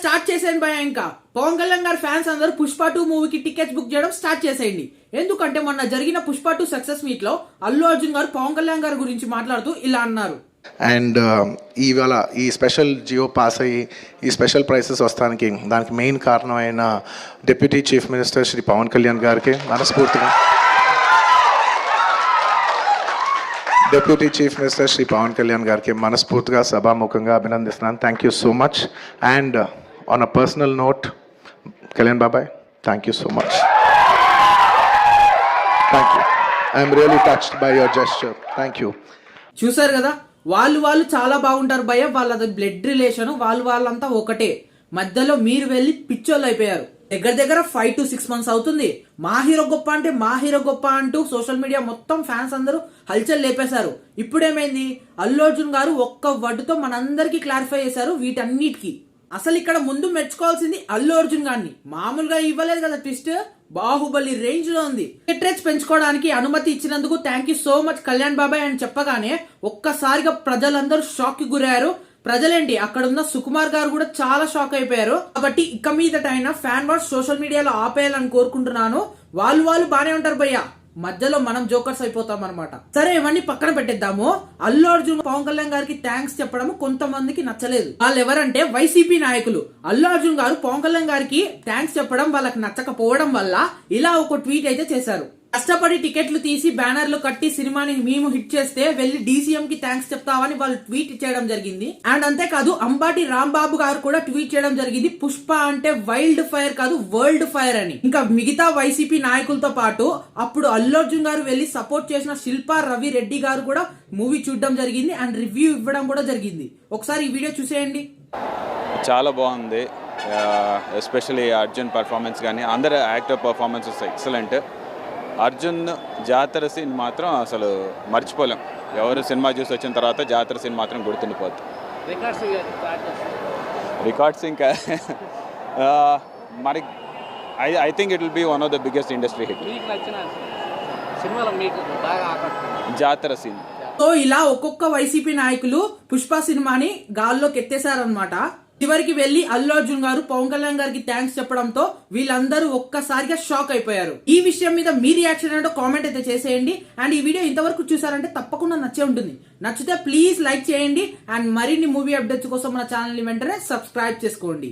Start చేసేయండి భయ. ఇంకా పవన్ కళ్యాణ్ గారి ఫ్యాన్స్ అందరూ పుష్ప 2 మూవీకి టికెట్స్ బుక్ చేయడం స్టార్ట్ చేసేయండి. ఎందుకంటే మొన్న జరిగిన పుష్ప 2 సక్సెస్ మీట్ లో అల్లు అర్జున్ గారు పవన్ కళ్యాణ్ గారి గురించి మాట్లాడుతూ ఇలా అన్నారు. అండ్ ఇవాళ ఈ స్పెషల్ జియో పాస్ అయ్యి ఈ స్పెషల్ ప్రైసెస్ వస్తానికి దానికి మెయిన్ కారణమైన deputy chief minister Shri Pawan Kalyan గారికి మనస్ఫూర్తిగా deputy chief minister Shri Pawan Kalyan గారికి మనస్ఫూర్తిగా సభాముఖంగా అభినందిస్తున్నాను. Thank you so much. And on a personal note, Kalyan బాబాయ్, thank you so much. Thank you. I'm really touched by your gesture. Thank you. చూసారు కదా, వాళ్ళు చాలా బాగుంటారు భయ్య. వాళ్ళది బ్లడ్ రిలేషన్, వాళ్ళంతా ఒకటే. మధ్యలో మీరు వెళ్ళి పిచ్చోళ్ళు అయిపోయారు. దగ్గర 5 to 6 months అవుతుంది. మా హీరో గొప్ప అంటూ సోషల్ మీడియా మొత్తం ఫ్యాన్స్ అందరూ హల్చల్ లేపేశారు. ఇప్పుడేమైంది, అల్లు అర్జున్ గారు ఒక్క వర్డ్తో మనందరికీ క్లారిఫై చేశారు వీటన్నిటికీ. అసలు ఇక్కడ ముందు మెచ్చుకోవాల్సింది అల్లు అర్జున్ గారిని. మామూలుగా ఇవ్వలేదు కదా ట్విస్ట్, బాహుబలి రేంజ్ లో ఉంది. టికెట్స్ పెంచుకోవడానికి అనుమతి ఇచ్చినందుకు thank you so much Kalyan బాబాయ్ అని చెప్పగానే ఒక్కసారిగా ప్రజలందరూ షాక్ కి గురయ్యారు. ప్రజలేంటి, అక్కడ ఉన్న సుకుమార్ గారు కూడా చాలా షాక్ అయిపోయారు. కాబట్టి ఇక మీదట అయినా ఫ్యాన్ వార్స్ సోషల్ మీడియాలో ఆపేయాలని కోరుకుంటున్నాను. వాళ్ళు బానే ఉంటారు భయ్య, మధ్యలో మనం జోకర్స్ అయిపోతాం అనమాట. సరే, ఇవన్నీ పక్కన పెట్టేద్దాము. అల్లు అర్జున్ పవన్ కళ్యాణ్ గారికి థ్యాంక్స్ చెప్పడం కొంతమందికి నచ్చలేదు. వాళ్ళు ఎవరంటే వైసీపీ నాయకులు. అల్లు అర్జున్ గారు పవన్ కళ్యాణ్ గారికి థ్యాంక్స్ చెప్పడం వాళ్ళకి నచ్చకపోవడం వల్ల ఇలా ఒక ట్వీట్ అయితే చేశారు. కష్టపడి టికెట్లు తీసి బ్యానర్లు కట్టి సినిమాని మేము హిట్ చేస్తే వెళ్లి డీసీఎం కి థ్యాంక్స్ చెప్తామని వాళ్ళు ట్వీట్ చేయడం జరిగింది. అండ్ అంతేకాదు అంబాటి రాంబాబు గారు కూడా ట్వీట్ చేయడం జరిగింది, పుష్ప అంటే వైల్డ్ ఫైర్ కాదు వరల్డ్ ఫైర్ అని. ఇంకా మిగతా వైసీపీ నాయకులతో పాటు అప్పుడు అల్లు అర్జున్ గారు వెళ్లి సపోర్ట్ చేసిన శిల్పా రవి రెడ్డి గారు కూడా మూవీ చూడడం జరిగింది అండ్ రివ్యూ ఇవ్వడం కూడా జరిగింది. ఒకసారి ఈ వీడియో చూసేయండి. చాలా బాగుంది. ఎస్పెషల్లీ అర్జున్ పర్ఫార్మెన్స్ కానీ అందరు యాక్టర్ పర్ఫార్మెన్సెస్ ఎక్సలెంట్. అర్జున్ జాతర సీన్ మాత్రం అసలు మర్చిపోలేం. ఎవరు సినిమా చూసి వచ్చిన తర్వాత జాతర సీన్ మాత్రం గుర్తుండిపోతుంది. రికార్డ్స్ ఇంకా మరి I think it will be one of the biggest industry hit. జాతర సీన్. సో ఇలా ఒక్కొక్క వైసీపీ నాయకులు పుష్ప సినిమాని గాల్లోకి ఎత్తేసారనమాట. చివరికి వెళ్లి అల్లు అర్జున్ గారు పవన్ కళ్యాణ్ గారికి థ్యాంక్స్ చెప్పడంతో వీళ్ళందరూ ఒక్కసారిగా షాక్ అయిపోయారు. ఈ విషయం మీద మీ రియాక్షన్ ఏంటో కామెంట్ అయితే చేసేయండి. అండ్ ఈ వీడియో ఇంతవరకు చూసారంటే తప్పకుండా నచ్చే ఉంటుంది. నచ్చితే ప్లీజ్ లైక్ చేయండి. అండ్ మరిన్ని మూవీ అప్డేట్స్ కోసం మన ఛానల్ ని వెంటనే సబ్స్క్రైబ్ చేసుకోండి.